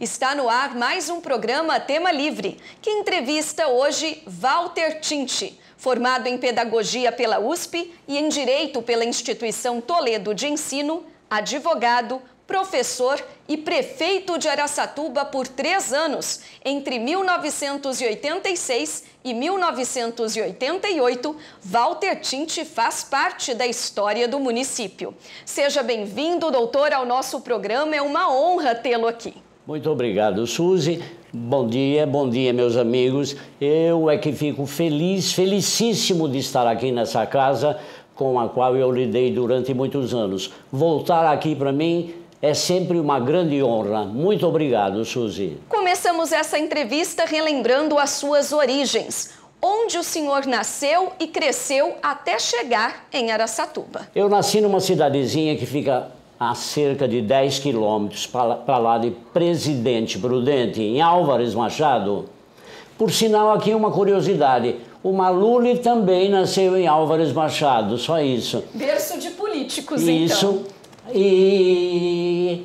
Está no ar mais um programa Tema Livre, que entrevista hoje Walter Tinti, formado em Pedagogia pela USP e em Direito pela Instituição Toledo de Ensino, advogado, professor e prefeito de Araçatuba por 3 anos, entre 1986 e 1988, Walter Tinti faz parte da história do município. Seja bem-vindo, doutor, ao nosso programa, é uma honra tê-lo aqui. Muito obrigado, Suzy. Bom dia, meus amigos. Eu é que fico felicíssimo de estar aqui nessa casa com a qual eu lidei durante muitos anos. Voltar aqui para mim é sempre uma grande honra. Muito obrigado, Suzy. Começamos essa entrevista relembrando as suas origens. Onde o senhor nasceu e cresceu até chegar em Araçatuba? Eu nasci numa cidadezinha que fica a cerca de 10 quilômetros para lá de Presidente Prudente, em Álvares Machado. Por sinal, aqui uma curiosidade, o Maluli também nasceu em Álvares Machado, só isso. Berço de políticos, isso. Então. E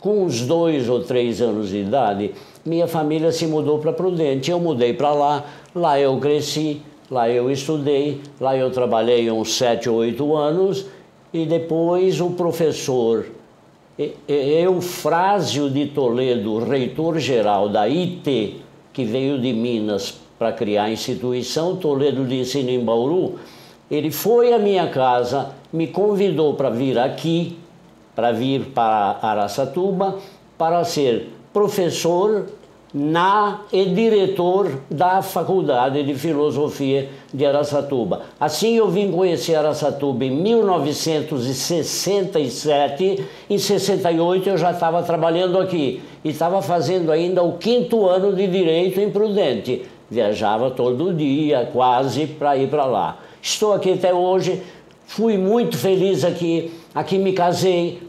com uns 2 ou 3 anos de idade, minha família se mudou para Prudente. Eu mudei para lá, lá eu cresci, lá eu estudei, lá eu trabalhei uns 7 ou 8 anos, e depois o professor Eufrásio de Toledo, reitor-geral da IT, que veio de Minas para criar a instituição Toledo de Ensino em Bauru, ele foi à minha casa, me convidou para vir aqui, para vir para Araçatuba, para ser professor e diretor da Faculdade de Filosofia de Araçatuba. Assim eu vim conhecer Araçatuba em 1967, em 68 eu já estava trabalhando aqui e estava fazendo ainda o 5º ano de Direito em Prudente. Viajava todo dia, quase, para ir para lá. Estou aqui até hoje, fui muito feliz aqui, aqui me casei,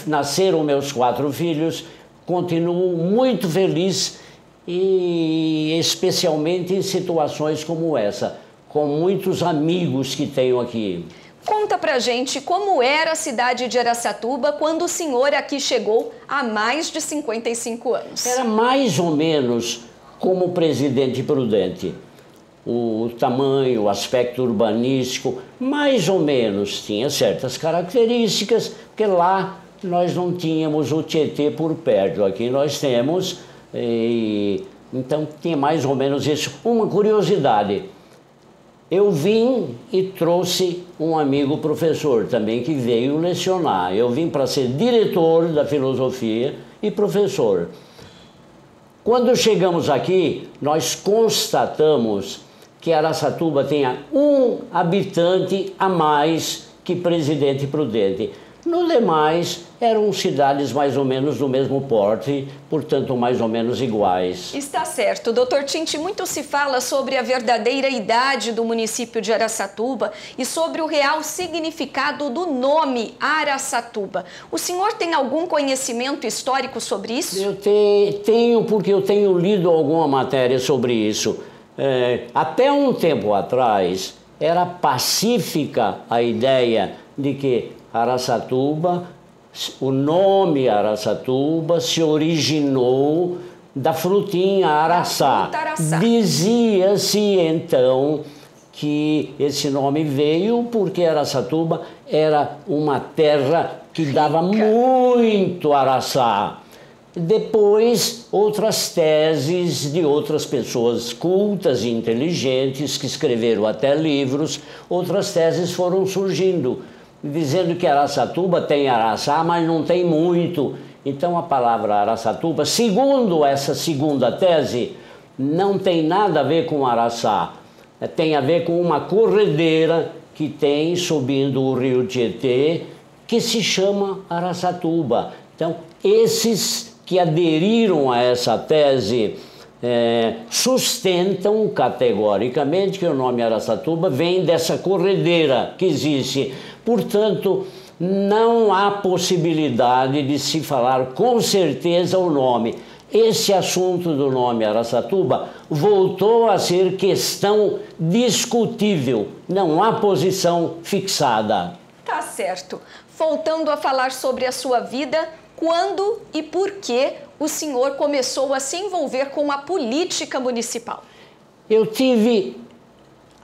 nasceram meus 4 filhos, continuo muito feliz e especialmente em situações como essa, com muitos amigos que tenho aqui. Conta pra gente como era a cidade de Araçatuba quando o senhor aqui chegou há mais de 55 anos. Era mais ou menos como Presidente Prudente. O tamanho, o aspecto urbanístico, mais ou menos, tinha certas características, porque lá nós não tínhamos o Tietê por perto, aqui nós temos, então tinha mais ou menos isso. Uma curiosidade, eu vim e trouxe um amigo professor também que veio lecionar. Eu vim para ser diretor da filosofia e professor. Quando chegamos aqui, nós constatamos que Araçatuba tenha 1 habitante a mais que Presidente Prudente. No demais, eram cidades mais ou menos do mesmo porte, portanto, mais ou menos iguais. Está certo. Doutor Tinti, muito se fala sobre a verdadeira idade do município de Araçatuba e sobre o real significado do nome Araçatuba. O senhor tem algum conhecimento histórico sobre isso? Eu tenho, porque eu tenho lido alguma matéria sobre isso. Até um tempo atrás, era pacífica a ideia de que Araçatuba, o nome Araçatuba se originou da frutinha araçá. Dizia-se então que esse nome veio porque Araçatuba era uma terra que dava muito araçá. Depois, outras teses de outras pessoas cultas e inteligentes que escreveram até livros, outras teses foram surgindo, dizendo que Araçatuba tem araçá, mas não tem muito. Então a palavra Araçatuba, segundo essa segunda tese, não tem nada a ver com araçá. Tem a ver com uma corredeira que tem subindo o rio Tietê, que se chama Araçatuba. Então, esses que aderiram a essa tese sustentam categoricamente que o nome Araçatuba vem dessa corredeira que existe. Portanto, não há possibilidade de se falar com certeza o nome. Esse assunto do nome Araçatuba voltou a ser questão discutível, não há posição fixada. Tá certo. Voltando a falar sobre a sua vida, Quando e por que o senhor começou a se envolver com a política municipal? Eu tive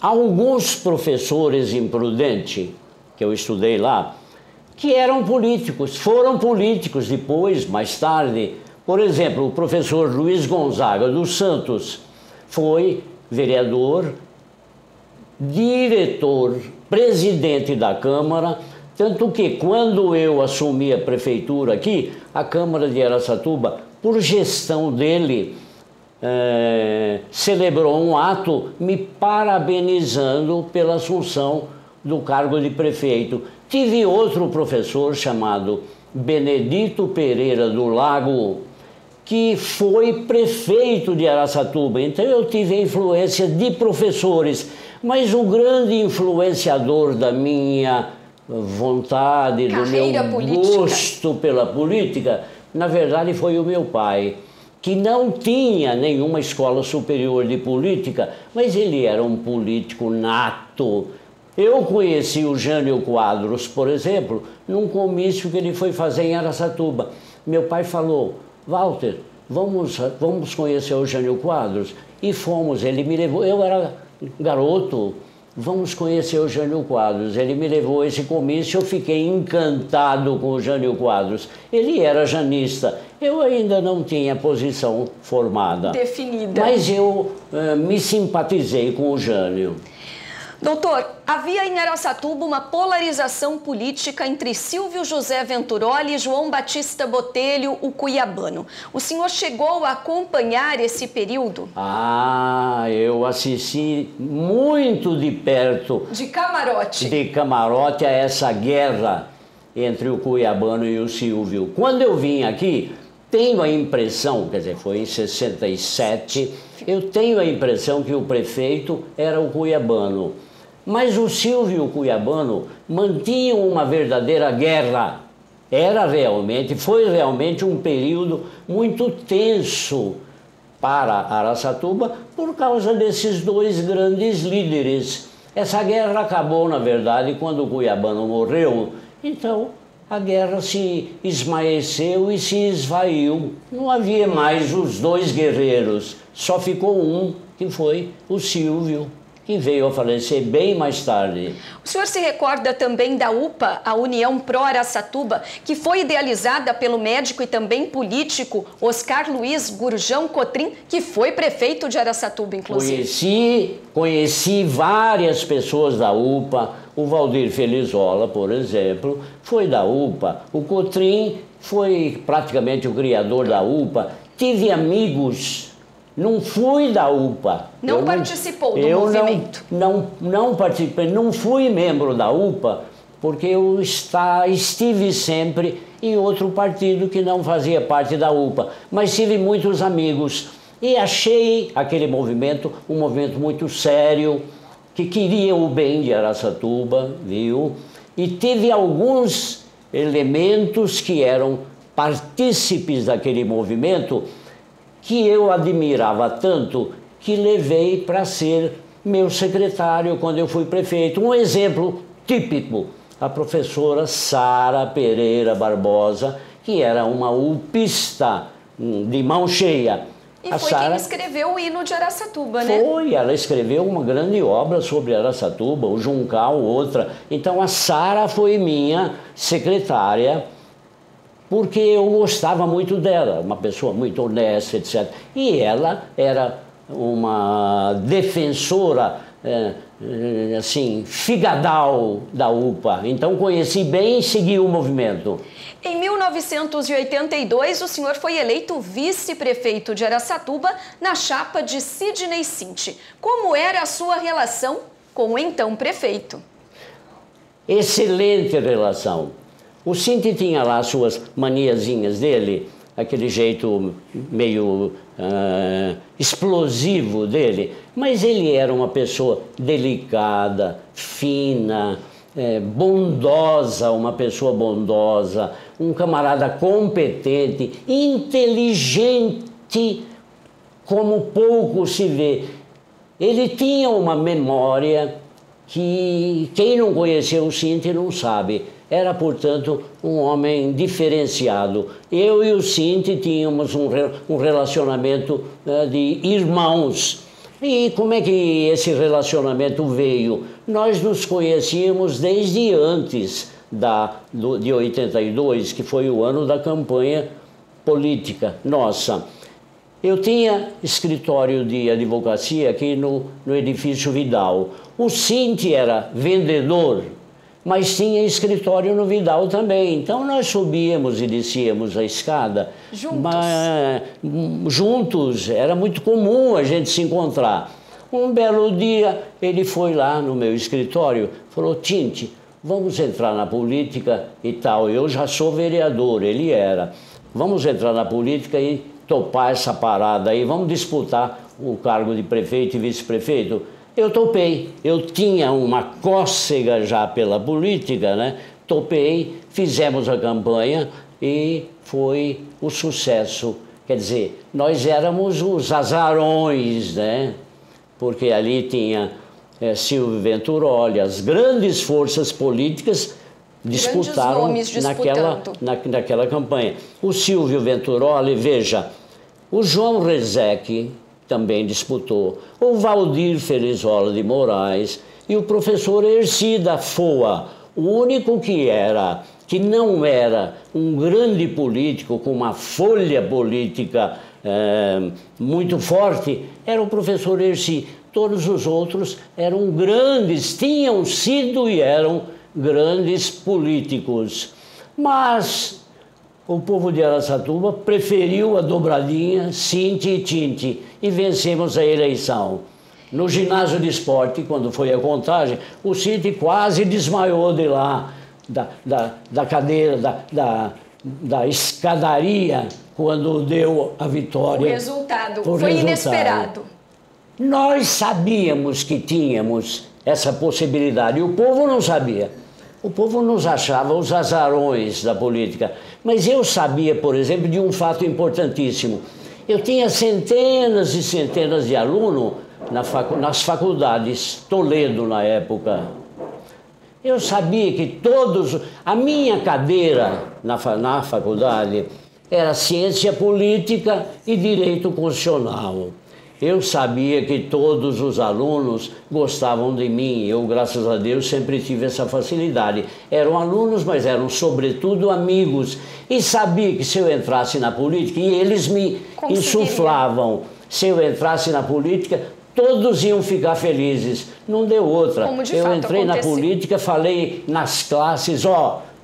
alguns professores imprudentes, que eu estudei lá, que eram políticos, foram políticos depois, mais tarde. Por exemplo, o professor Luiz Gonzaga dos Santos foi vereador, diretor, presidente da Câmara, tanto que quando eu assumi a prefeitura aqui, a Câmara de Araçatuba, por gestão dele, celebrou um ato me parabenizando pela assunção do cargo de prefeito. Tive outro professor chamado Benedito Pereira do Lago, que foi prefeito de Araçatuba. Então eu tive a influência de professores, mas o grande influenciador da minha vontade, do meu gosto pela política, na verdade foi o meu pai, que não tinha nenhuma escola superior de política, mas ele era um político nato. Eu conheci o Jânio Quadros, por exemplo, num comício que ele foi fazer em Araçatuba. Meu pai falou: Walter, vamos conhecer o Jânio Quadros. E fomos, ele me levou, eu era garoto, vamos conhecer o Jânio Quadros. Ele me levou a esse comício, eu fiquei encantado com o Jânio Quadros. Ele era janista, eu ainda não tinha posição formada. Definida. Mas eu me simpatizei com o Jânio. Doutor, havia em Araçatuba uma polarização política entre Silvio José Venturoli e João Batista Botelho, o cuiabano. O senhor chegou a acompanhar esse período? Ah, eu assisti muito de perto. De camarote? De camarote a essa guerra entre o cuiabano e o Silvio. Quando eu vim aqui, tenho a impressão, quer dizer, foi em 67, eu tenho a impressão que o prefeito era o cuiabano. Mas o Silvio e o cuiabano mantinham uma verdadeira guerra. Foi realmente um período muito tenso para Araçatuba por causa desses dois grandes líderes. Essa guerra acabou, na verdade, quando o cuiabano morreu. Então, a guerra se esmaeceu e se esvaiu. Não havia mais os dois guerreiros, só ficou um, que foi o Silvio, que veio a falecer bem mais tarde. O senhor se recorda também da UPA, a União Pró-Araçatuba, que foi idealizada pelo médico e também político Oscar Luiz Gurjão Cotrim, que foi prefeito de Araçatuba, inclusive? Conheci várias pessoas da UPA. O Valdir Felizola, por exemplo, foi da UPA. O Cotrim foi praticamente o criador da UPA. Tive amigos. Não fui da UPA. Não participou do movimento? Não participei, não fui membro da UPA, porque eu estive sempre em outro partido que não fazia parte da UPA. Mas tive muitos amigos e achei aquele movimento um movimento muito sério, que queria o bem de Araçatuba, viu? E tive alguns elementos que eram partícipes daquele movimento que eu admirava tanto, que levei para ser meu secretário quando eu fui prefeito. Um exemplo típico, a professora Sara Pereira Barbosa, que era uma upista de mão cheia. E foi quem escreveu o hino de Araçatuba, né? Foi, ela escreveu uma grande obra sobre Araçatuba, o Juncal, outra. Então a Sara foi minha secretária, porque eu gostava muito dela, uma pessoa muito honesta, etc. E ela era uma defensora, assim, figadal da UPA. Então conheci bem e segui o movimento. Em 1982, o senhor foi eleito vice-prefeito de Araçatuba na chapa de Sidney Cinti. Como era a sua relação com o então prefeito? Excelente relação. O Cinti tinha lá as suas maniazinhas dele, aquele jeito meio explosivo dele, mas ele era uma pessoa delicada, fina, bondosa, uma pessoa bondosa, um camarada competente, inteligente, como pouco se vê. Ele tinha uma memória que quem não conheceu o Cinti não sabe. Era, portanto, um homem diferenciado. Eu e o Cinti tínhamos um relacionamento de irmãos. E como é que esse relacionamento veio? Nós nos conhecíamos desde antes de 82, que foi o ano da campanha política nossa. Eu tinha escritório de advocacia aqui no edifício Vidal. O Cinti era vendedor, mas tinha escritório no Vidal também. Então nós subíamos e descíamos a escada. Juntos, era muito comum a gente se encontrar. Um belo dia ele foi lá no meu escritório, falou: Cinti, vamos entrar na política e tal. Eu já sou vereador, ele era. Vamos entrar na política e topar essa parada aí, vamos disputar o cargo de prefeito e vice-prefeito. Eu topei, eu tinha uma cócega já pela política, né? Topei, fizemos a campanha e foi o sucesso. Quer dizer, nós éramos os azarões, né? Porque ali tinha Silvio Venturoli, as grandes forças políticas disputaram naquela campanha. O Silvio Venturoli, veja, o João Rezec também disputou, o Valdir Felizola de Moraes e o professor Herci da FOA, o único que não era um grande político com uma folha política muito forte, era o professor Herci. Todos os outros eram grandes, tinham sido e eram grandes políticos. Mas o povo de Araçatuba preferiu a dobradinha Cinti e Tinti e vencemos a eleição. No ginásio de esporte, quando foi a contagem, o Cinti quase desmaiou de lá, da cadeira, da escadaria, quando deu a vitória. O resultado foi inesperado. Nós sabíamos que tínhamos essa possibilidade e o povo não sabia. O povo nos achava os azarões da política. Mas eu sabia, por exemplo, de um fato importantíssimo. Eu tinha centenas e centenas de alunos nas faculdades, Toledo na época. Eu sabia que a minha cadeira na faculdade era ciência política e direito constitucional. Eu sabia que todos os alunos gostavam de mim. Eu, graças a Deus, sempre tive essa facilidade. Eram alunos, mas eram, sobretudo, amigos. E sabia que se eu entrasse na política, e eles me insuflavam, se eu entrasse na política, todos iam ficar felizes. Não deu outra. Eu entrei na política, falei nas classes,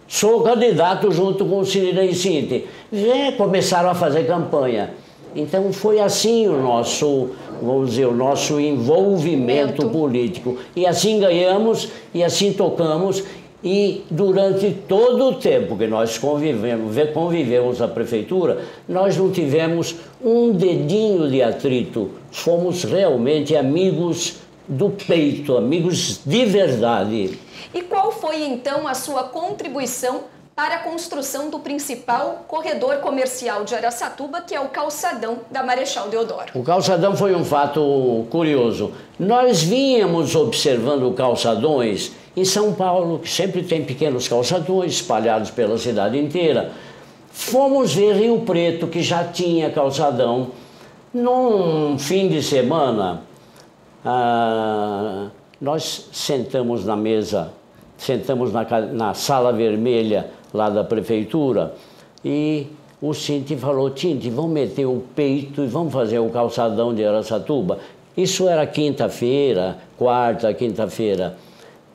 sou candidato junto com o Cirilo e Cinti. Começaram a fazer campanha. Então foi assim o nosso, vamos dizer, o nosso envolvimento político. E assim ganhamos, e assim tocamos, e durante todo o tempo que nós convivemos na prefeitura, nós não tivemos um dedinho de atrito. Fomos realmente amigos do peito, amigos de verdade. E qual foi então a sua contribuição para a construção do principal corredor comercial de Araçatuba, que é o calçadão da Marechal Deodoro? O calçadão foi um fato curioso. Nós vínhamos observando calçadões em São Paulo, que sempre tem pequenos calçadões espalhados pela cidade inteira. Fomos ver Rio Preto, que já tinha calçadão. Num fim de semana, nós sentamos na mesa, na sala vermelha lá da prefeitura, e o Cinti falou: Cinti, vamos meter o peito e vamos fazer o calçadão de Araçatuba. Isso era quinta-feira, quarta, quinta-feira.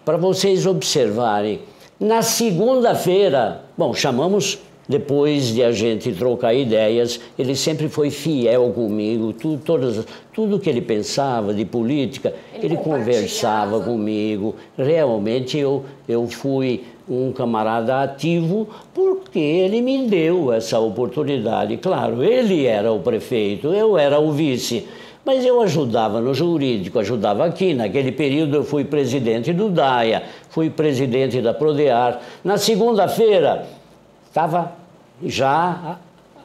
Para vocês observarem, na segunda-feira, bom, chamamos, depois de a gente trocar ideias, ele sempre foi fiel comigo, tudo que ele pensava de política, ele conversava comigo. Realmente eu fui um camarada ativo porque ele me deu essa oportunidade. Claro, ele era o prefeito, eu era o vice, mas eu ajudava no jurídico, ajudava aqui. Naquele período eu fui presidente do DAIA, fui presidente da Prodear. Na segunda-feira, estava já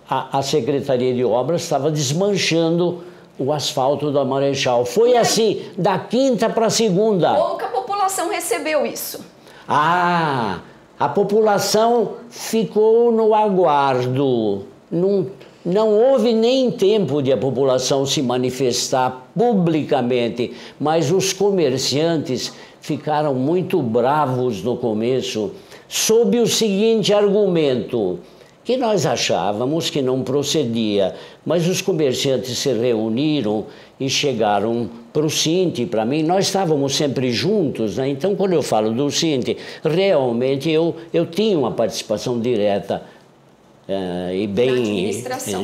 a Secretaria de Obras estava desmanchando o asfalto da Marechal. Foi assim, da quinta para a segunda. Como que a população recebeu isso? A A população ficou no aguardo. Não houve nem tempo de a população se manifestar publicamente, mas os comerciantes ficaram muito bravos no começo, sob o seguinte argumento, que nós achávamos que não procedia, mas os comerciantes se reuniram e chegaram para o Cinti, para mim, nós estávamos sempre juntos, né? Então quando eu falo do Cinti, realmente eu tinha uma participação direta e bem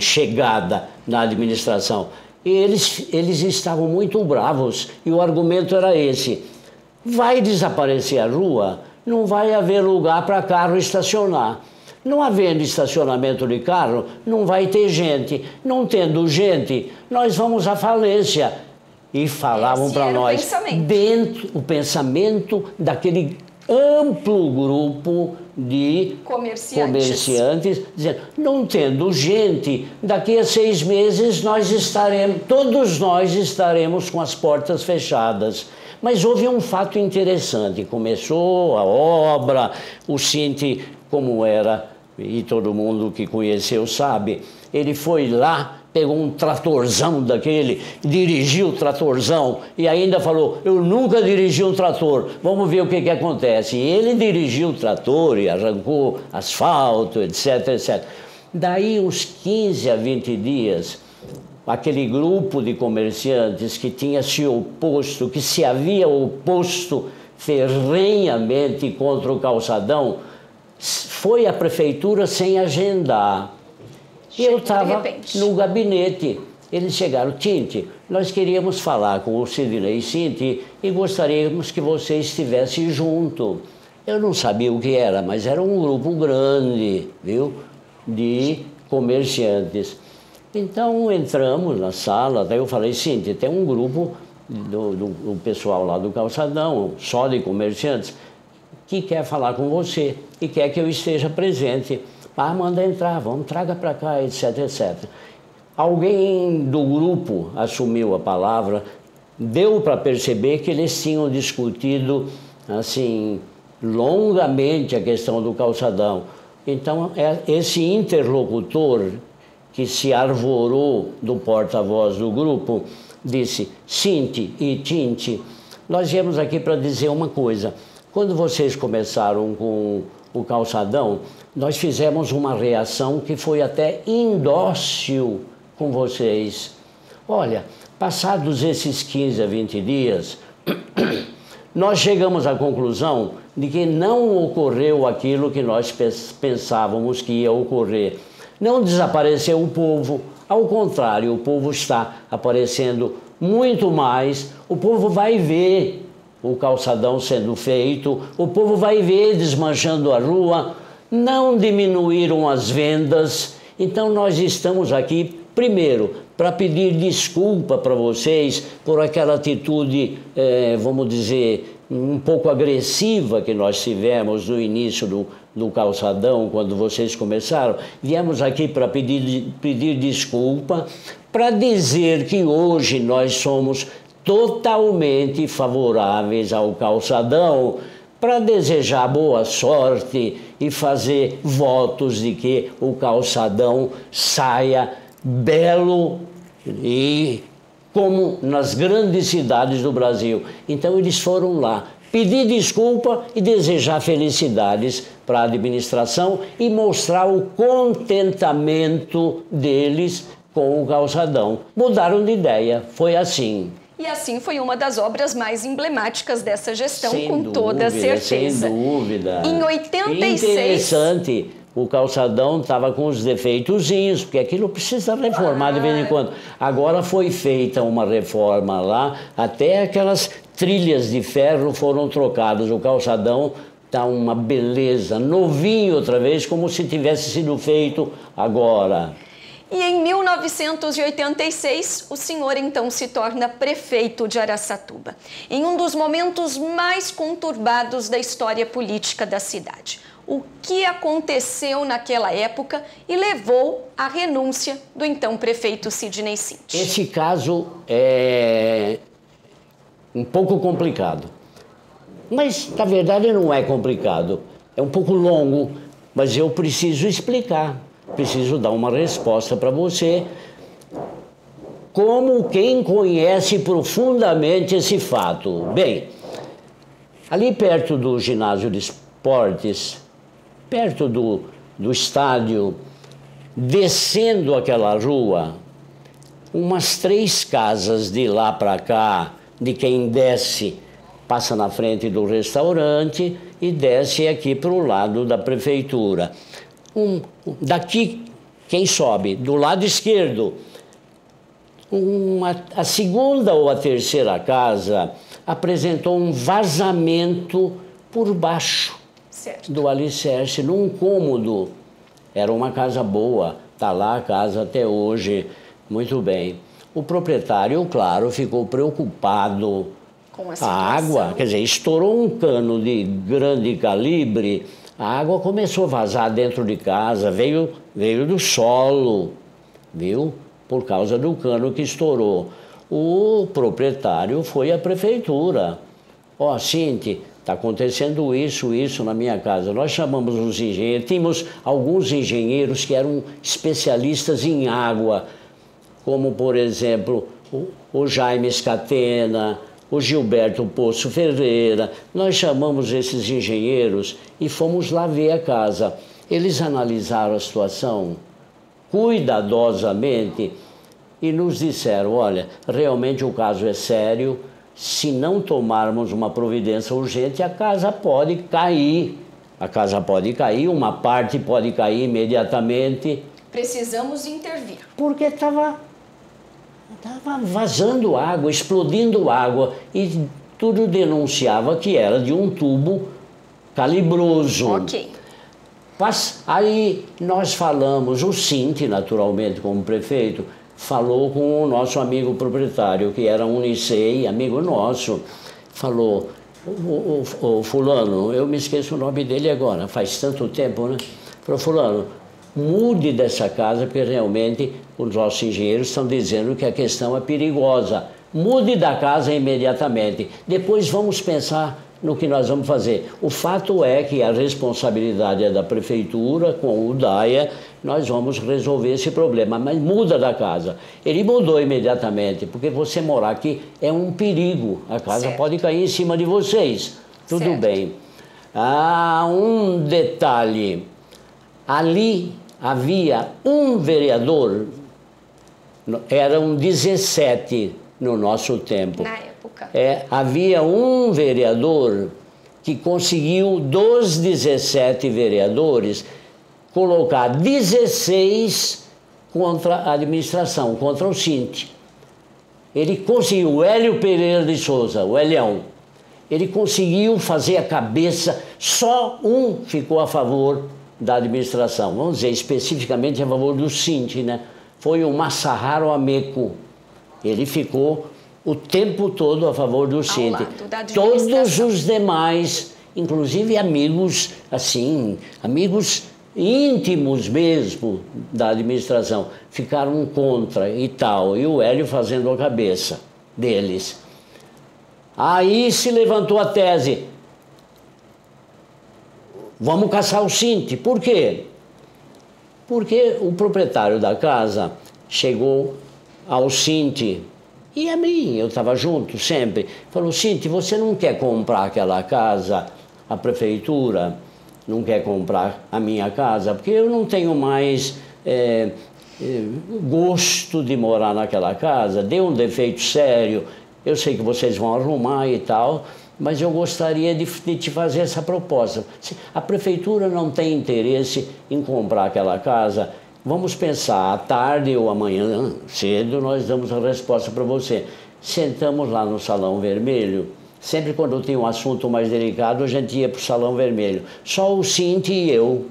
chegada na administração. E eles estavam muito bravos e o argumento era esse, vai desaparecer a rua, não vai haver lugar para carro estacionar. Não havendo estacionamento de carro, não vai ter gente. Não tendo gente, nós vamos à falência. E falavam para nós, dentro o pensamento daquele amplo grupo de comerciantes, dizendo, não tendo gente, daqui a 6 meses todos nós estaremos com as portas fechadas. Mas houve um fato interessante, começou a obra, o Cinti, como era, e todo mundo que conheceu sabe, ele foi lá, pegou um tratorzão daquele, dirigiu o tratorzão e ainda falou, eu nunca dirigi um trator, vamos ver o que acontece. E ele dirigiu o trator e arrancou asfalto, etc, etc. Daí uns 15 a 20 dias, aquele grupo de comerciantes que tinha se oposto, que se havia oposto ferrenhamente contra o calçadão, foi à prefeitura sem agendar. Eu estava no gabinete. Eles chegaram, Cinti, nós queríamos falar com o Sidney Cinti e gostaríamos que você estivesse junto. Eu não sabia o que era, mas era um grupo grande, viu, de comerciantes. Então entramos na sala, daí eu falei, Cinti, tem um grupo do pessoal lá do calçadão, só de comerciantes, que quer falar com você e quer que eu esteja presente. Ah, manda entrar, vamos, traga para cá, etc, etc. Alguém do grupo assumiu a palavra, deu para perceber que eles tinham discutido, assim, longamente a questão do calçadão. Então, esse interlocutor que se arvorou do porta-voz do grupo, disse, Cinti e Tinti, nós viemos aqui para dizer uma coisa. Quando vocês começaram com o calçadão, nós fizemos uma reação que foi até indócil com vocês. Olha, passados esses 15 a 20 dias, nós chegamos à conclusão de que não ocorreu aquilo que nós pensávamos que ia ocorrer. Não desapareceu o povo, ao contrário, o povo está aparecendo muito mais, o povo vai ver o calçadão sendo feito, o povo vai ver desmanchando a rua, não diminuíram as vendas. Então nós estamos aqui, primeiro, para pedir desculpa para vocês por aquela atitude, vamos dizer, um pouco agressiva que nós tivemos no início do calçadão, quando vocês começaram. Viemos aqui para pedir desculpa, para dizer que hoje nós somos totalmente favoráveis ao calçadão, para desejar boa sorte e fazer votos de que o calçadão saia belo e como nas grandes cidades do Brasil. Então eles foram lá pedir desculpa e desejar felicidades para a administração e mostrar o contentamento deles com o calçadão. Mudaram de ideia, foi assim. E assim foi uma das obras mais emblemáticas dessa gestão, sem com dúvida, toda certeza. Sem dúvida. Em 86... Interessante, o calçadão estava com os defeitozinhos, porque aquilo precisa reformar de vez em quando. Agora foi feita uma reforma lá, até aquelas trilhas de ferro foram trocadas. O calçadão está uma beleza, novinho outra vez, como se tivesse sido feito agora. E em 1986, o senhor então se torna prefeito de Araçatuba, em um dos momentos mais conturbados da história política da cidade. O que aconteceu naquela época e levou à renúncia do então prefeito Sidney Cinti? Esse caso é um pouco complicado, mas na verdade não é complicado. É um pouco longo, mas eu preciso explicar, preciso dar uma resposta para você, como quem conhece profundamente esse fato. Bem, ali perto do ginásio de esportes, perto do estádio, descendo aquela rua, umas 3 casas de lá para cá, de quem desce, passa na frente do restaurante e desce aqui para o lado da prefeitura. Daqui, quem sobe? Do lado esquerdo, a segunda ou a terceira casa apresentou um vazamento por baixo do alicerce, num cômodo. Era uma casa boa, está lá a casa até hoje, muito bem. O proprietário, claro, ficou preocupado com a água, quer dizer, estourou um cano de grande calibre, a água começou a vazar dentro de casa, veio do solo, viu? Por causa do cano que estourou. O proprietário foi à prefeitura. Ó, Cíntia, está acontecendo isso na minha casa. Nós chamamos os engenheiros, tínhamos alguns engenheiros que eram especialistas em água, como, por exemplo, o Jaime Scatena, o Gilberto Poço Ferreira. Nós chamamos esses engenheiros e fomos lá ver a casa. Eles analisaram a situação cuidadosamente e nos disseram, olha, realmente o caso é sério, se não tomarmos uma providência urgente, a casa pode cair. A casa pode cair, uma parte pode cair imediatamente. Precisamos intervir. Porque estava vazando água, explodindo água, e tudo denunciava que era de um tubo calibroso. Ok. Mas aí nós falamos, o Cinti, naturalmente, como prefeito, falou com o nosso amigo proprietário, que era um Unicei, amigo nosso, falou, o fulano, eu me esqueço o nome dele agora, faz tanto tempo, né? Falou, fulano, mude dessa casa, porque realmente os nossos engenheiros estão dizendo que a questão é perigosa. Mude da casa imediatamente. Depois vamos pensar no que nós vamos fazer. O fato é que a responsabilidade é da prefeitura, com o DAIA, nós vamos resolver esse problema, mas muda da casa. Ele mudou imediatamente, porque você morar aqui é um perigo. A casa pode cair em cima de vocês. Tudo bem. Ah, um detalhe. Ali havia um vereador, eram 17 no nosso tempo. Na época. Havia um vereador que conseguiu, dos 17 vereadores, colocar 16 contra a administração, contra o Cinti. Ele conseguiu, o Hélio Pereira de Souza, o Helião, ele conseguiu fazer a cabeça, só um ficou a favor da administração, vamos dizer especificamente a favor do Cinti, né? Foi o Massaharo Ameco. Ele ficou o tempo todo a favor do Cinti. Todos os demais, inclusive amigos, assim, amigos íntimos mesmo da administração, ficaram contra e tal, e o Hélio fazendo a cabeça deles. Aí se levantou a tese, vamos caçar o Cinti. Por quê? Porque o proprietário da casa chegou ao Cinti, e a mim, eu estava junto sempre, falou, Cinti, você não quer comprar aquela casa, a prefeitura não quer comprar a minha casa, porque eu não tenho mais gosto de morar naquela casa, deu um defeito sério, eu sei que vocês vão arrumar e tal, mas eu gostaria de te fazer essa proposta. A prefeitura não tem interesse em comprar aquela casa, vamos pensar, à tarde ou amanhã cedo nós damos a resposta para você. Sentamos lá no Salão Vermelho, sempre quando tinha um assunto mais delicado a gente ia para o Salão Vermelho, só o Cinti e eu.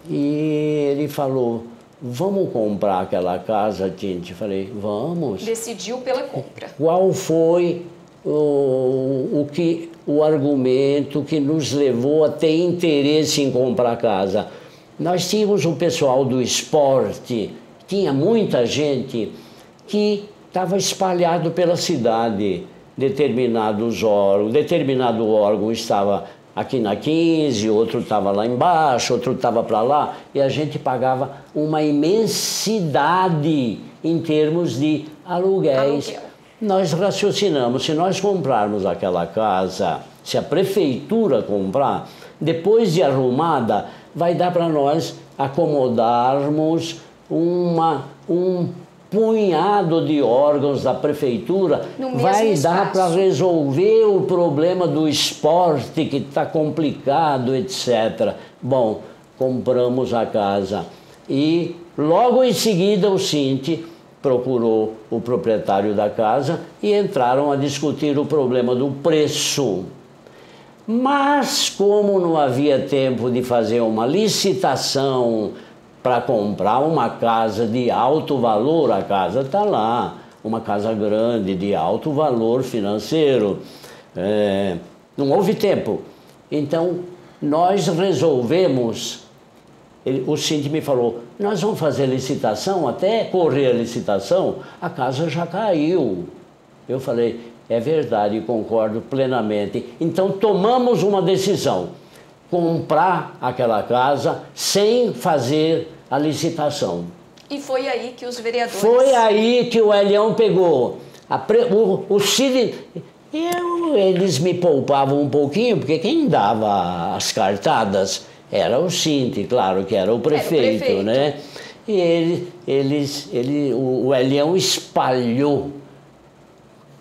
E ele falou, vamos comprar aquela casa, Cinti? Falei, vamos. Decidiu pela compra. Qual foi o argumento que nos levou a ter interesse em comprar a casa? Nós tínhamos um pessoal do esporte, tinha muita gente que estava espalhado pela cidade. Determinado órgão estava aqui na 15, outro estava lá embaixo, outro estava para lá, e a gente pagava uma imensidade em termos de aluguéis. Nós raciocinamos, se nós comprarmos aquela casa, se a prefeitura comprar, depois de arrumada, vai dar para nós acomodarmos um punhado de órgãos da prefeitura, vai dar para resolver o problema do esporte que está complicado, etc. Bom, compramos a casa e logo em seguida o Cinti procurou o proprietário da casa e entraram a discutir o problema do preço. Mas como não havia tempo de fazer uma licitação para comprar uma casa de alto valor, a casa está lá, uma casa grande de alto valor financeiro, não houve tempo. Então nós resolvemos, o Cinti me falou, nós vamos fazer licitação, até correr a licitação, a casa já caiu. Eu falei, é verdade, concordo plenamente. Então tomamos uma decisão, comprar aquela casa sem fazer a licitação. E foi aí que os vereadores... Foi aí que o Elião pegou. O Cid... Eles me poupavam um pouquinho, porque quem dava as cartadas era o Cinti, claro, que era o prefeito, né? E o Elião espalhou.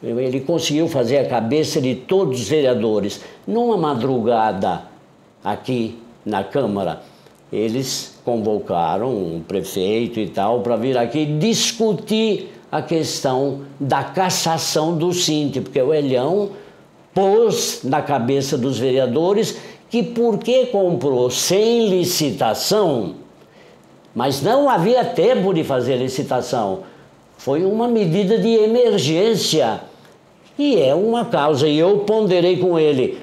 Ele conseguiu fazer a cabeça de todos os vereadores. Numa madrugada aqui na Câmara, eles convocaram um prefeito e tal para vir aqui discutir a questão da cassação do Cinti, porque o Elião pôs na cabeça dos vereadores que porque comprou sem licitação, mas não havia tempo de fazer licitação, foi uma medida de emergência e é uma causa, e eu ponderei com ele,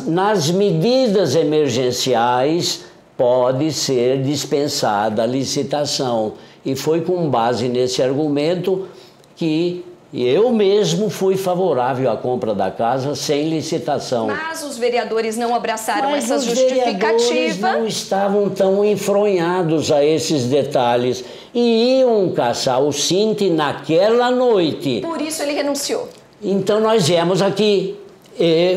nas medidas emergenciais pode ser dispensada a licitação. E foi com base nesse argumento que eu mesmo fui favorável à compra da casa sem licitação. Mas os vereadores não abraçaram essa justificativa. Os vereadores não estavam tão enfronhados a esses detalhes e iam caçar o Cinti naquela noite. Por isso ele renunciou. Então nós viemos aqui,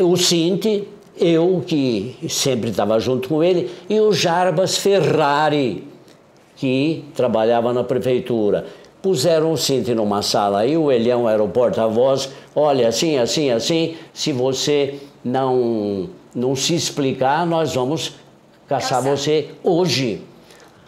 o Cinti, eu que sempre estava junto com ele, e o Jarbas Ferrari, que trabalhava na prefeitura. Puseram o Cinti numa sala aí, o Elião era o porta-voz, olha, assim, assim, assim, se você não se explicar, nós vamos caçar você hoje.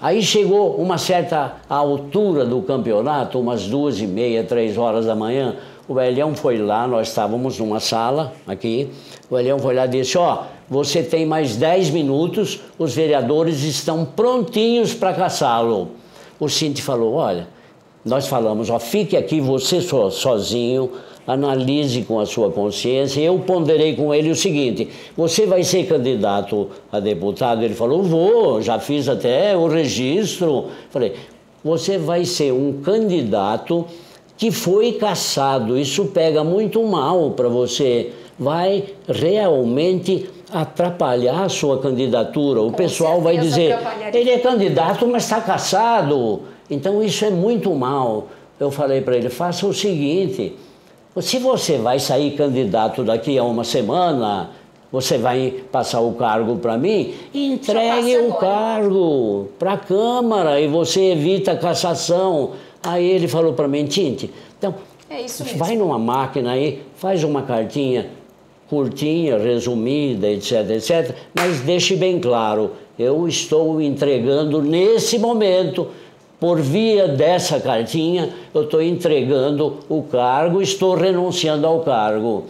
Aí chegou uma certa altura do campeonato, umas 2h30, 3 horas da manhã, o Elião foi lá, nós estávamos numa sala aqui, o Elião foi lá e disse, ó, você tem mais 10 minutos, os vereadores estão prontinhos para caçá-lo. O Cinti falou, olha, nós falamos, ó, fique aqui você sozinho, analise com a sua consciência. Eu ponderei com ele o seguinte, você vai ser candidato a deputado? Ele falou, vou, já fiz até o registro. Falei, você vai ser um candidato que foi caçado, isso pega muito mal para você, vai realmente atrapalhar a sua candidatura. O pessoal vai dizer, ele é candidato, mas está caçado. Então isso é muito mal. Eu falei para ele, faça o seguinte, se você vai sair candidato daqui a uma semana, você vai passar o cargo para mim, entregue o cargo para a Câmara e você evita a cassação. Aí ele falou para mim, Cinti, então, vai numa máquina aí, faz uma cartinha curtinha, resumida, etc, etc, mas deixe bem claro, eu estou entregando nesse momento, por via dessa cartinha, eu estou entregando o cargo, estou renunciando ao cargo.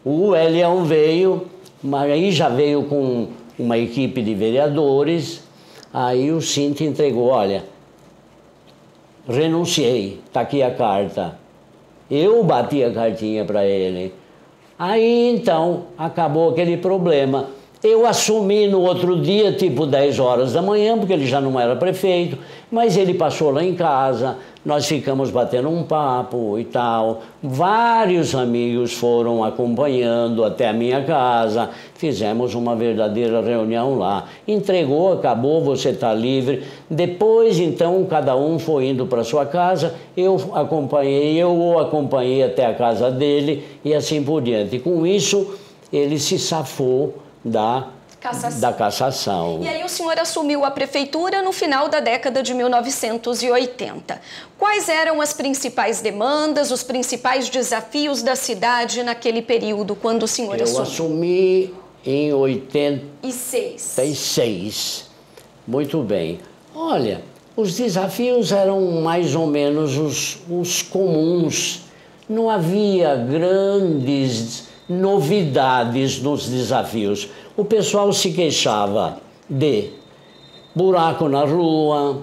O Elião veio, mas aí já veio com uma equipe de vereadores, aí o Cinti entregou, olha, renunciei, está aqui a carta. Eu bati a cartinha para ele. Aí então acabou aquele problema. Eu assumi no outro dia, tipo 10 horas da manhã, porque ele já não era prefeito, mas ele passou lá em casa, nós ficamos batendo um papo e tal. Vários amigos foram acompanhando até a minha casa, fizemos uma verdadeira reunião lá. Entregou, acabou, você está livre. Depois, então, cada um foi indo para sua casa, eu o acompanhei até a casa dele e assim por diante. E com isso, ele se safou da cassação. E aí o senhor assumiu a prefeitura no final da década de 1980. Quais eram as principais demandas, os principais desafios da cidade naquele período, quando o senhor assumiu? Eu assumi em 86. Muito bem. Olha, os desafios eram mais ou menos os comuns. Não havia grandes novidades nos desafios. O pessoal se queixava de buraco na rua,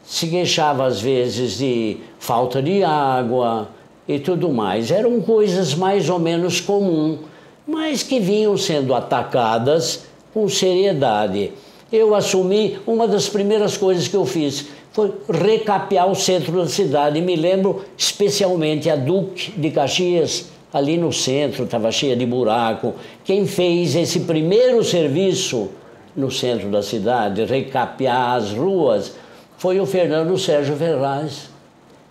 se queixava às vezes de falta de água e tudo mais. Eram coisas mais ou menos comuns, mas que vinham sendo atacadas com seriedade. Eu assumi, uma das primeiras coisas que eu fiz foi recapear o centro da cidade. Me lembro especialmente a Duque de Caxias, ali no centro, estava cheia de buraco. Quem fez esse primeiro serviço no centro da cidade, recapear as ruas, foi o Fernando Sérgio Ferraz.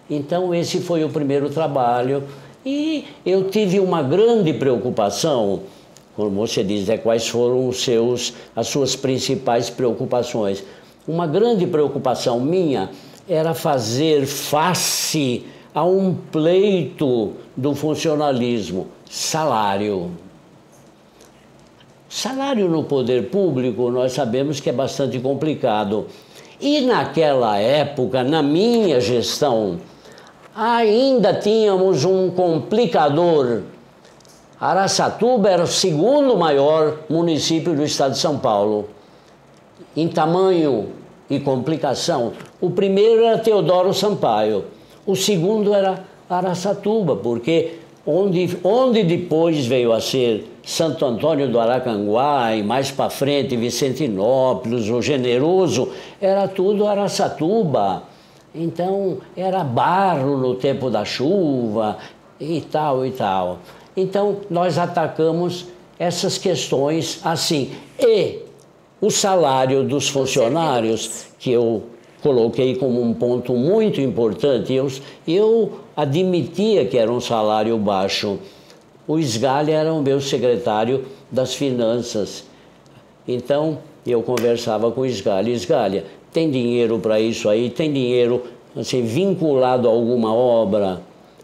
Então esse foi o primeiro trabalho. E eu tive uma grande preocupação, como você diz, quais foram as suas principais preocupações. Uma grande preocupação minha era fazer face a um pleito do funcionalismo: salário. Salário no poder público, nós sabemos que é bastante complicado. E naquela época, na minha gestão, ainda tínhamos um complicador. Araçatuba era o segundo maior município do estado de São Paulo, em tamanho e complicação. O primeiro era Teodoro Sampaio. O segundo era Araçatuba, porque onde depois veio a ser Santo Antônio do Aracanguá e mais para frente Vicentinópolis, o Generoso, era tudo Araçatuba. Então era barro no tempo da chuva e tal e tal. Então nós atacamos essas questões assim. E o salário dos funcionários, que eu coloquei como um ponto muito importante, eu admitia que era um salário baixo. O Sgalha era o meu secretário das Finanças. Então, eu conversava com o Sgalha. Sgalha, tem dinheiro para isso aí? Tem dinheiro assim, vinculado a alguma obra?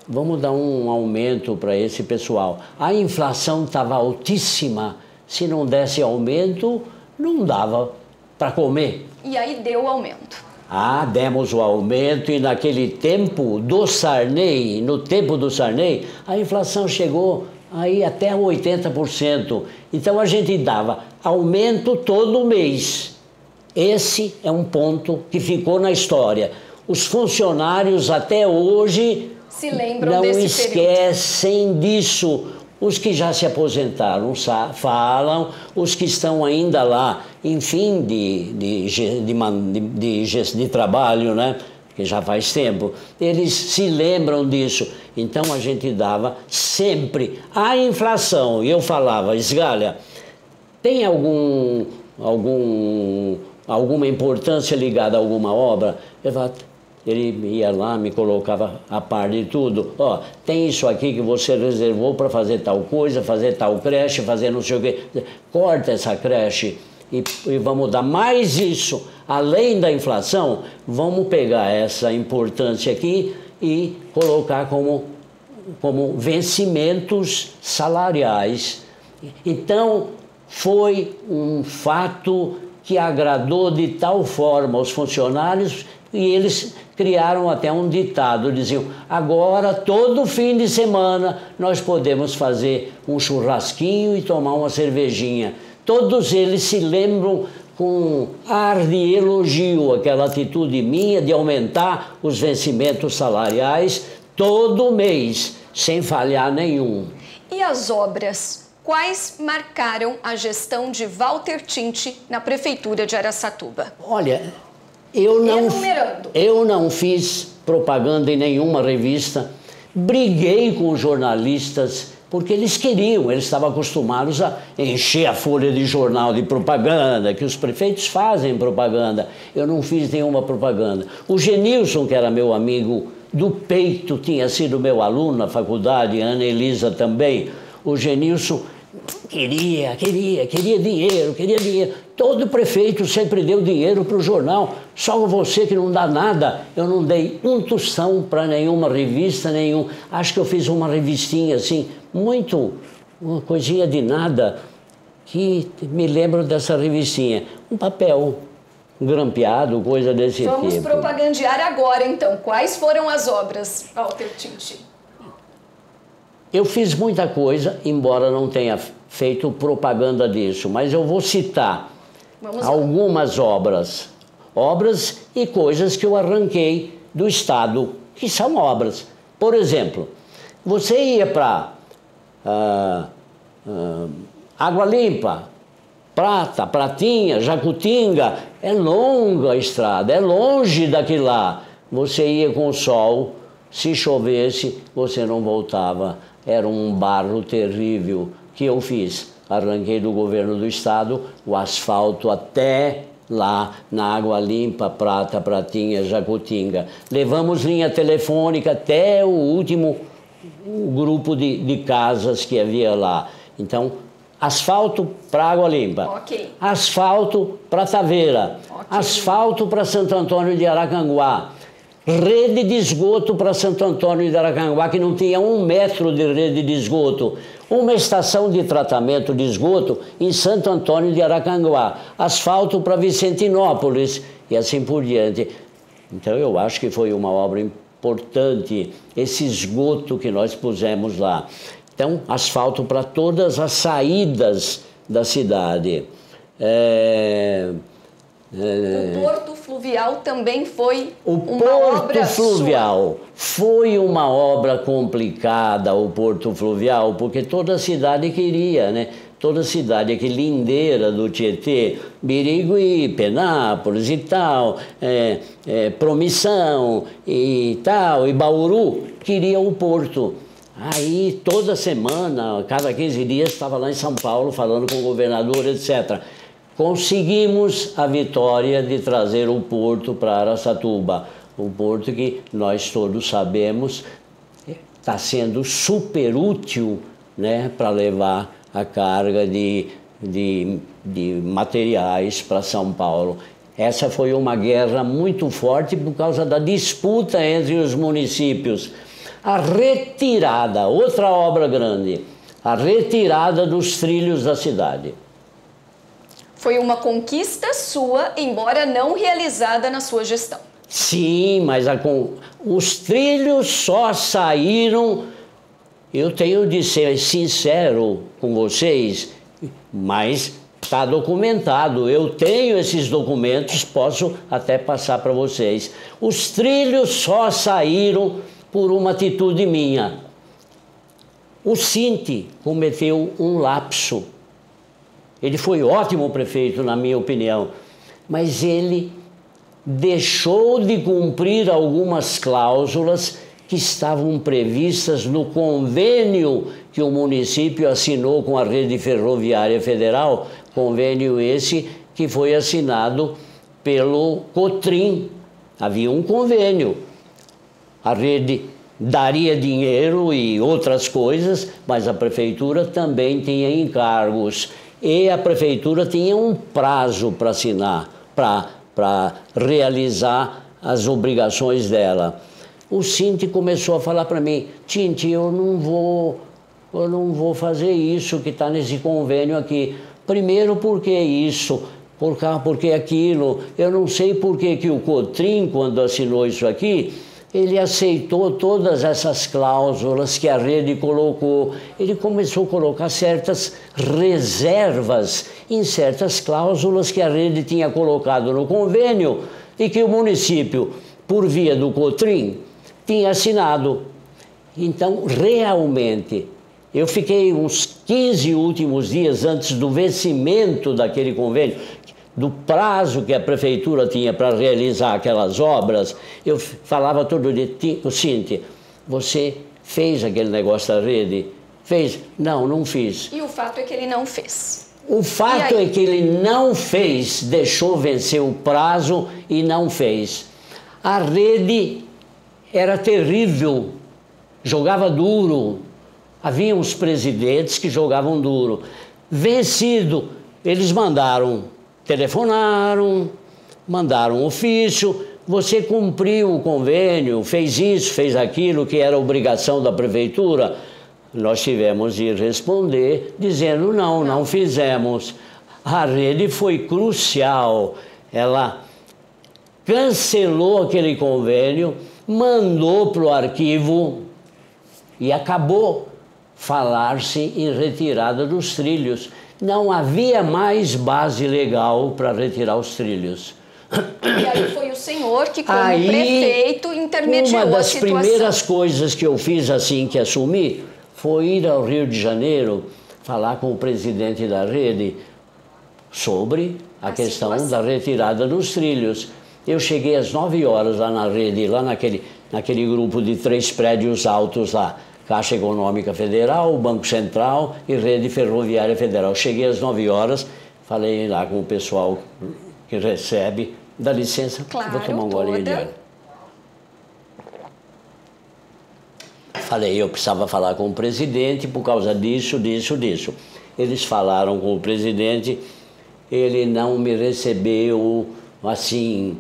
Vamos dar um aumento para esse pessoal. A inflação estava altíssima. Se não desse aumento, não dava para comer. E aí deu o aumento. Demos o aumento e naquele tempo do Sarney, no tempo do Sarney, a inflação chegou aí até 80%. Então a gente dava aumento todo mês. Esse é um ponto que ficou na história. Os funcionários até hoje se lembram não desse esquecem período. disso. Os que já se aposentaram falam, os que estão ainda lá em fim de trabalho, né? Porque já faz tempo, eles se lembram disso. Então a gente dava sempre a inflação. E eu falava: Sgalha, tem alguma importância ligada a alguma obra? Ele ia lá, me colocava a par de tudo. Ó, tem isso aqui que você reservou para fazer tal coisa, fazer tal creche, fazer não sei o quê. Corta essa creche e vamos dar mais isso. Além da inflação, vamos pegar essa importância aqui e colocar como vencimentos salariais. Então, foi um fato que agradou de tal forma aos funcionários e eles criaram até um ditado, diziam: agora todo fim de semana nós podemos fazer um churrasquinho e tomar uma cervejinha. Todos eles se lembram com ar de elogio aquela atitude minha de aumentar os vencimentos salariais todo mês, sem falhar nenhum. E as obras? quais marcaram a gestão de Walter Tinti na Prefeitura de Araçatuba? Olha, eu não fiz propaganda em nenhuma revista, briguei com os jornalistas, porque eles estavam acostumados a encher a folha de jornal de propaganda, que os prefeitos fazem propaganda. Eu não fiz nenhuma propaganda. O Genilson, que era meu amigo do peito, tinha sido meu aluno na faculdade, a Ana Elisa também. O Genilson queria dinheiro. Todo prefeito sempre deu dinheiro para o jornal, só você que não dá nada. Eu não dei um tostão para nenhuma revista, acho que eu fiz uma revistinha assim, uma coisinha de nada, que me lembro dessa revistinha. Um papel grampeado, coisa desse tipo. Vamos propagandear agora, então. Quais foram as obras, Walter Tinti? Eu fiz muita coisa, embora não tenha feito propaganda disso, mas eu vou citar algumas obras e coisas que eu arranquei do Estado, que são obras. Por exemplo, você ia para Água Limpa, Prata, Pratinha, Jacutinga, é longa a estrada, é longe daqui lá. Você ia com o sol, se chovesse, você não voltava. Era um barro terrível que eu fiz. Arranquei do governo do estado o asfalto até lá na Água Limpa, Prata, Pratinha, Jacutinga. Levamos linha telefônica até o último grupo de casas que havia lá. Então, asfalto para Água Limpa, asfalto para Taveira, asfalto para Santo Antônio de Aracanguá, rede de esgoto para Santo Antônio de Aracanguá, que não tinha 1 metro de rede de esgoto. Uma estação de tratamento de esgoto em Santo Antônio de Aracanguá. Asfalto para Vicentinópolis e assim por diante. Então eu acho que foi uma obra importante, esse esgoto que nós pusemos lá. Então, asfalto para todas as saídas da cidade. O Porto Fluvial também foi uma obra sua? O Porto Fluvial foi uma obra complicada, o Porto Fluvial, porque toda a cidade queria, né? Toda a cidade, aqui lindeira do Tietê, Birigui, Penápolis e tal, Promissão e tal, e Bauru, queria o Porto. Aí, toda semana, cada 15 dias, estava lá em São Paulo falando com o governador, etc. Conseguimos a vitória de trazer o porto para Araçatuba. Um porto que nós todos sabemos está sendo super útil, né, para levar a carga de materiais para São Paulo. Essa foi uma guerra muito forte por causa da disputa entre os municípios. A retirada, outra obra grande, a retirada dos trilhos da cidade. Foi uma conquista sua, embora não realizada na sua gestão. Sim, mas os trilhos só saíram, eu tenho de ser sincero com vocês, mas está documentado. Eu tenho esses documentos, posso até passar para vocês. Os trilhos só saíram por uma atitude minha. O Cinti cometeu um lapso. Ele foi ótimo prefeito, na minha opinião, mas ele deixou de cumprir algumas cláusulas que estavam previstas no convênio que o município assinou com a Rede Ferroviária Federal, convênio esse que foi assinado pelo Cotrim. Havia um convênio. A rede daria dinheiro e outras coisas, mas a prefeitura também tinha encargos. E a prefeitura tinha um prazo para assinar, para realizar as obrigações dela. O Cinti começou a falar para mim: Tinti, eu não vou fazer isso que está nesse convênio aqui. Primeiro, porque isso, porque aquilo. Eu não sei por que o Cotrim, quando assinou isso aqui, ele aceitou todas essas cláusulas que a rede colocou. Ele começou a colocar certas reservas em certas cláusulas que a rede tinha colocado no convênio e que o município, por via do Cotrim, tinha assinado. Então, realmente, Eu fiquei uns 15 últimos dias antes do vencimento daquele convênio, do prazo que a prefeitura tinha para realizar aquelas obras. Eu falava todo dia: Cíntia, você fez aquele negócio da rede? Fez? Não, não fiz. E o fato é que ele não fez. O fato é que ele não fez, deixou vencer o prazo e não fez. A rede era terrível, jogava duro. Havia uns presidentes que jogavam duro. Vencido, eles telefonaram, mandaram ofício. Você cumpriu o convênio, fez isso, fez aquilo, que era obrigação da prefeitura. Nós tivemos de responder dizendo: não fizemos. A rede foi crucial. Ela cancelou aquele convênio, mandou para o arquivo e acabou falar-se em retirada dos trilhos. Não havia mais base legal para retirar os trilhos. E aí foi o senhor que, como prefeito, intermediou a situação. Uma das primeiras coisas que eu fiz assim que assumi foi ir ao Rio de Janeiro falar com o presidente da rede sobre a questão da retirada dos trilhos. Eu cheguei às 9 horas lá na rede, lá naquele grupo de 3 prédios altos lá, Caixa Econômica Federal, Banco Central e Rede Ferroviária Federal. Cheguei às 9 horas, falei lá com o pessoal que recebe. Dá licença, claro, vou tomar um golinho de água. Falei, eu precisava falar com o presidente por causa disso. Eles falaram com o presidente, ele não me recebeu assim,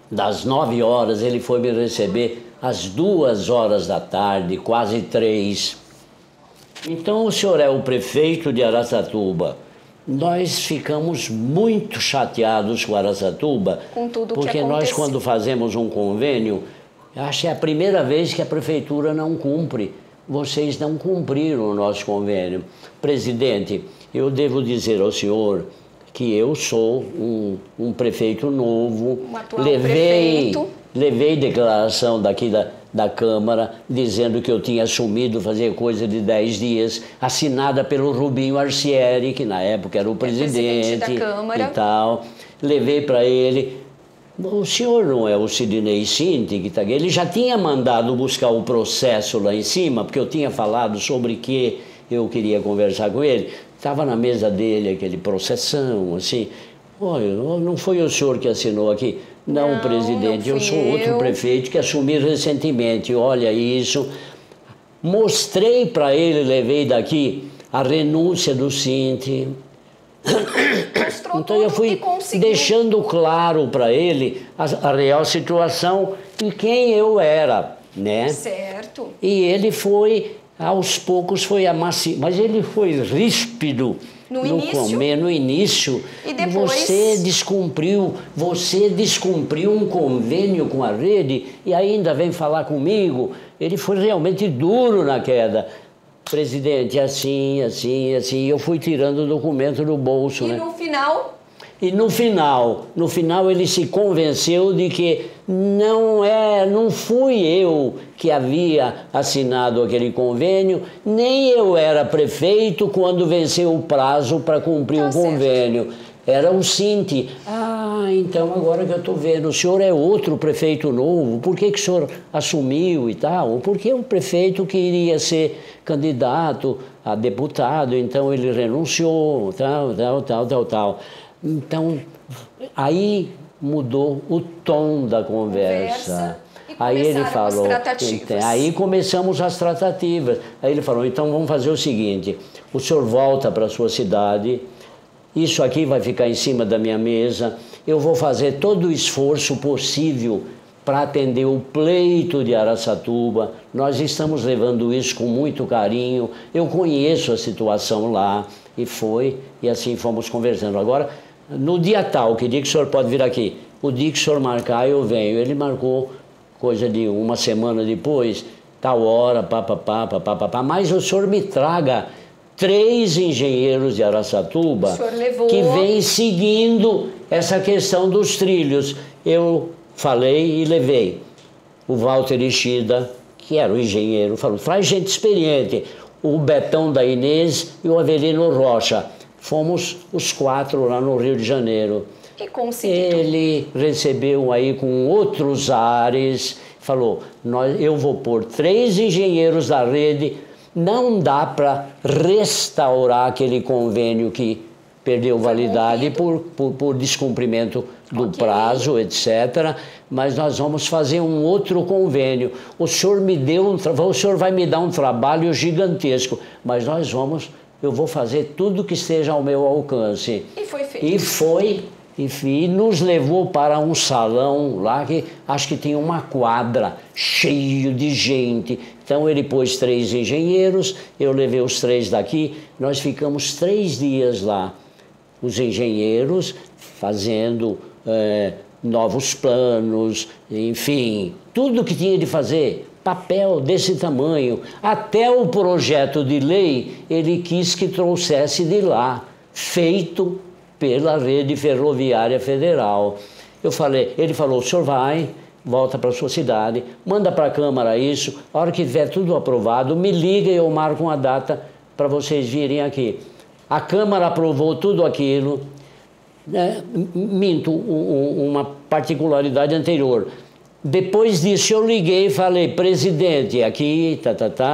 das 9 horas, ele foi me receber às 2 horas da tarde, quase 3. Então o senhor é o prefeito de Araçatuba. Nós ficamos muito chateados com Araçatuba, com tudo porque que nós, quando fazemos um convênio, acho que é a primeira vez que a prefeitura não cumpre. Vocês não cumpriram o nosso convênio. Presidente, eu devo dizer ao senhor que eu sou um prefeito novo. Um atual prefeito. Levei declaração daqui da Câmara, dizendo que eu tinha assumido fazer coisa de 10 dias, assinada pelo Rubinho Arcieri, que na época era o presidente da Câmara. E tal. Levei para ele. O senhor não é o Sidney Cinti que está aqui? Ele já tinha mandado buscar o processo lá em cima, porque eu tinha falado sobre que eu queria conversar com ele. Estava na mesa dele aquele processão, assim. Olha, não foi o senhor que assinou aqui? Não, presidente, eu sou outro prefeito que assumi recentemente. Olha isso. Mostrei para ele, levei daqui a renúncia do Cinti. Então eu fui deixando claro para ele a real situação e quem eu era, né? Certo. E ele foi, aos poucos, foi amaciando, mas ele foi ríspido no início. E depois... Você descumpriu um convênio com a rede e ainda vem falar comigo. Ele foi realmente duro na queda. Presidente, assim, eu fui tirando o documento do bolso, né? E no final ele se convenceu de que não fui eu que havia assinado aquele convênio, nem eu era prefeito quando venceu o prazo para cumprir o convênio. Era o Cinti. Então agora que eu estou vendo, o senhor é outro prefeito novo, por que o senhor assumiu e tal? Porque o prefeito queria ser candidato a deputado, então ele renunciou, tal. Então, aí mudou o tom da conversa. Aí ele falou, aí começamos as tratativas. Aí ele falou, então vamos fazer o seguinte, o senhor volta para a sua cidade, isso aqui vai ficar em cima da minha mesa, eu vou fazer todo o esforço possível para atender o pleito de Araçatuba. Nós estamos levando isso com muito carinho, eu conheço a situação lá, e assim fomos conversando. Agora, no dia tal, que dia que o senhor pode vir aqui? O dia que o senhor marcar, eu venho. Ele marcou coisa de uma semana depois, tal hora, mas o senhor me traga 3 engenheiros de Araçatuba que vêm seguindo essa questão dos trilhos. Eu falei e levei. O Walter Ishida, que era o engenheiro, falou, traz gente experiente. o Betão da Inês e o Avelino Rocha. Fomos os 4 lá no Rio de Janeiro. E conseguiram. Ele recebeu aí com outros ares, falou, eu vou pôr 3 engenheiros da rede, não dá para restaurar aquele convênio que perdeu validade por descumprimento do prazo, etc. Mas nós vamos fazer um outro convênio. O senhor vai me dar um trabalho gigantesco, mas eu vou fazer tudo que esteja ao meu alcance. E foi feito. E nos levou para um salão lá que acho que tinha uma quadra cheio de gente. Então ele pôs 3 engenheiros, eu levei os 3 daqui, nós ficamos 3 dias lá. Os engenheiros fazendo novos planos, enfim, tudo que tinha de fazer, papel desse tamanho. Até o projeto de lei ele quis que trouxesse de lá, feito pela Rede Ferroviária Federal. Ele falou, o senhor volta para a sua cidade, manda para a Câmara isso, a hora que tiver tudo aprovado, me liga e eu marco uma data para vocês virem aqui. A Câmara aprovou tudo aquilo, minto, uma particularidade anterior. Depois disso eu liguei e falei, presidente, aqui,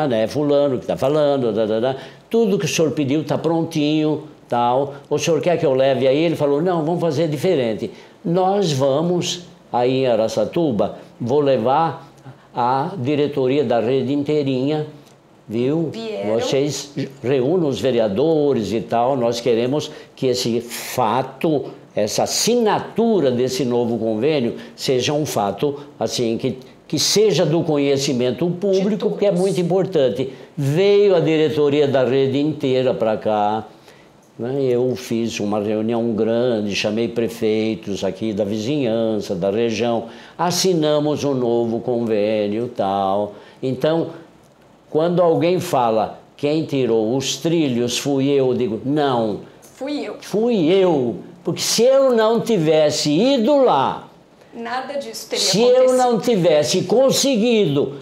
né, fulano que está falando, tudo que o senhor pediu está prontinho, tal. O senhor quer que eu leve aí? Ele falou, não, vamos fazer diferente. Nós vamos, aí em Araçatuba, vou levar a diretoria da rede inteirinha, viu? Vocês reúnam os vereadores e tal, nós queremos que esse fato, essa assinatura desse novo convênio seja um fato, assim, que seja do conhecimento público, que é muito importante. Veio a diretoria da rede inteira para cá, eu fiz uma reunião grande, chamei prefeitos aqui da vizinhança, da região, assinamos um novo convênio e tal. Então, quando alguém fala, quem tirou os trilhos fui eu digo, não. Fui eu. Porque se eu não tivesse ido lá, nada disso teria acontecido. Se eu não tivesse conseguido,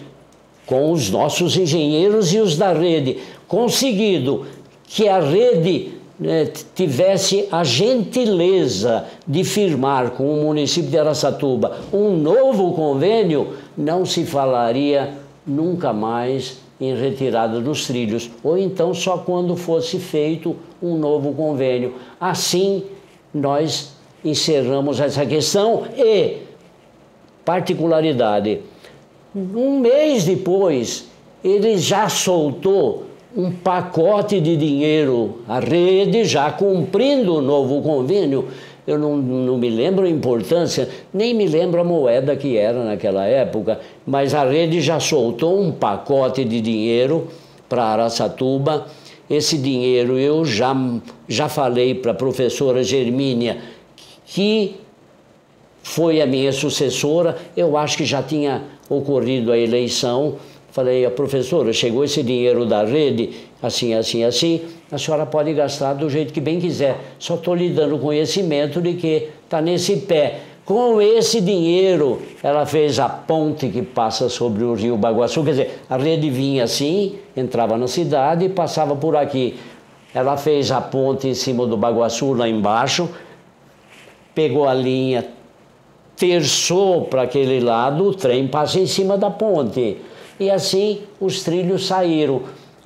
com os nossos engenheiros e os da rede, conseguido que a rede tivesse a gentileza de firmar com o município de Araçatuba um novo convênio, não se falaria nunca mais em retirada dos trilhos, ou então só quando fosse feito um novo convênio. Assim, nós encerramos essa questão e, particularidade, um mês depois, ele já soltou um pacote de dinheiro, a rede já cumprindo o novo convênio. Eu não me lembro a importância, nem me lembro a moeda que era naquela época, mas a rede já soltou um pacote de dinheiro para Araçatuba. Esse dinheiro eu já falei para a professora Germínia, que foi a minha sucessora, eu acho que já tinha ocorrido a eleição. Falei, a professora, chegou esse dinheiro da rede, assim, assim, assim, a senhora pode gastar do jeito que bem quiser. Só estou lhe dando conhecimento de que está nesse pé. Com esse dinheiro, ela fez a ponte que passa sobre o rio Baguaçu. Quer dizer, a rede vinha assim, entrava na cidade e passava por aqui. Ela fez a ponte em cima do Baguaçu, lá embaixo, pegou a linha, terçou para aquele lado, o trem passa em cima da ponte. E assim os trilhos saíram.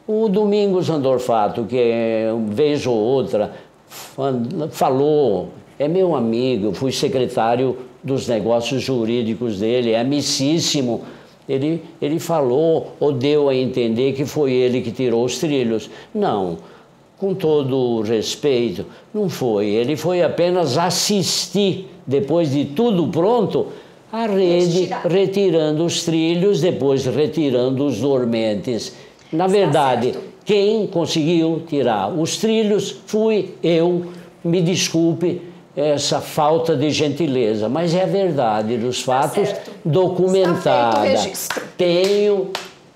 O Domingos Andorfato, que vez ou outra falou, é meu amigo, fui secretário dos negócios jurídicos dele, é amicíssimo. Ele falou ou deu a entender que foi ele que tirou os trilhos. Não, com todo o respeito, não foi. Ele foi apenas assistir, depois de tudo pronto, a rede retirando os trilhos, depois retirando os dormentes. Na verdade, quem conseguiu tirar os trilhos fui eu. Me desculpe essa falta de gentileza, mas é a verdade dos fatos documentada. Tenho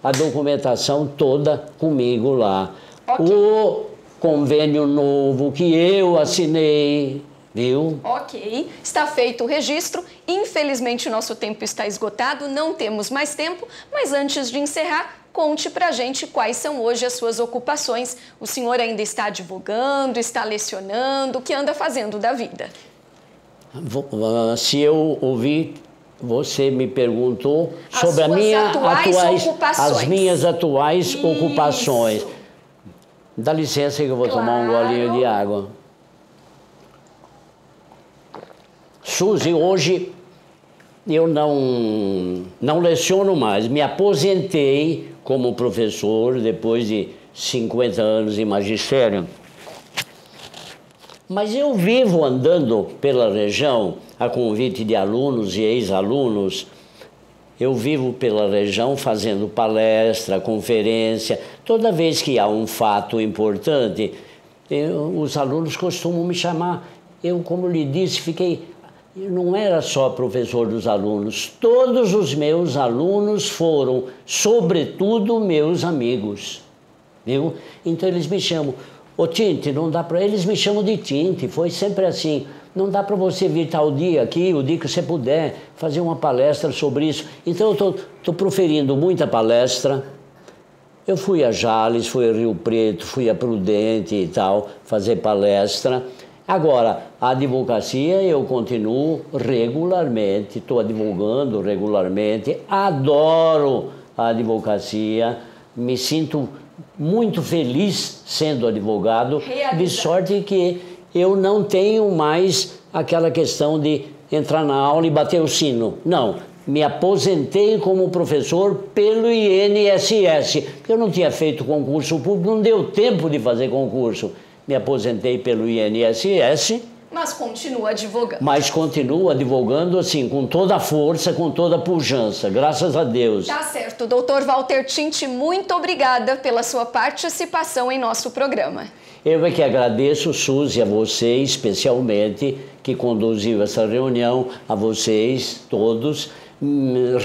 a documentação toda comigo lá. O convênio novo que eu assinei, viu? Ok, está feito o registro. Infelizmente, o nosso tempo está esgotado, não temos mais tempo, mas antes de encerrar, conte pra gente quais são hoje as suas ocupações. O senhor ainda está advogando, está lecionando, o que anda fazendo da vida? Se eu ouvi, você me perguntou sobre as minhas atuais ocupações. Dá licença que eu vou tomar um golinho de água. Suzy, hoje eu não leciono mais. Me aposentei como professor depois de 50 anos de magistério. Mas eu vivo andando pela região, a convite de alunos e ex-alunos. Eu vivo pela região fazendo palestra, conferência. Toda vez que há um fato importante, os alunos costumam me chamar. Eu, como lhe disse, eu não era só professor dos alunos. Todos os meus alunos foram, sobretudo, meus amigos. Viu? Então eles me chamam. Ô Tinte, não dá para... Eles me chamam de Tinte, foi sempre assim. Não dá para você vir tal dia aqui, o dia que você puder, fazer uma palestra sobre isso. Então eu estou proferindo muita palestra. Eu fui a Jales, fui a Rio Preto, fui a Prudente e tal, fazer palestra. Agora, a advocacia eu continuo regularmente, estou advogando regularmente, adoro a advocacia, me sinto muito feliz sendo advogado, de sorte que eu não tenho mais aquela questão de entrar na aula e bater o sino. Não, me aposentei como professor pelo INSS, porque eu não tinha feito concurso público, não deu tempo de fazer concurso. Me aposentei pelo INSS. Mas continua advogando. Mas continuo advogando, assim, com toda a força, com toda a pujança, graças a Deus. Tá certo. Doutor Walter Tinte, muito obrigada pela sua participação em nosso programa. Eu é que agradeço, Suzy, a você especialmente, que conduziu essa reunião, a vocês todos.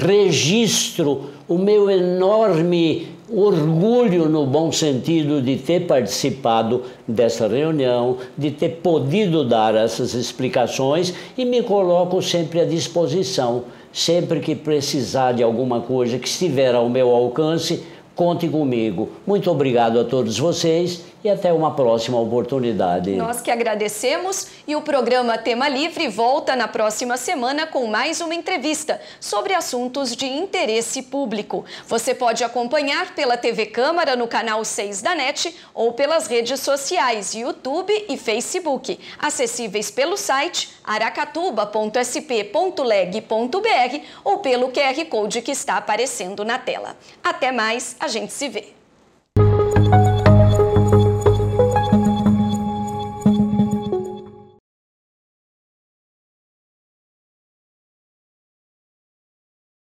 Registro o meu enorme orgulho, no bom sentido, de ter participado dessa reunião, de ter podido dar essas explicações e me coloco sempre à disposição. Sempre que precisar de alguma coisa que estiver ao meu alcance, conte comigo. Muito obrigado a todos vocês e até uma próxima oportunidade. Nós que agradecemos e o programa Tema Livre volta na próxima semana com mais uma entrevista sobre assuntos de interesse público. Você pode acompanhar pela TV Câmara no canal 6 da NET ou pelas redes sociais YouTube e Facebook, acessíveis pelo site aracatuba.sp.leg.br ou pelo QR Code que está aparecendo na tela. Até mais, a gente se vê.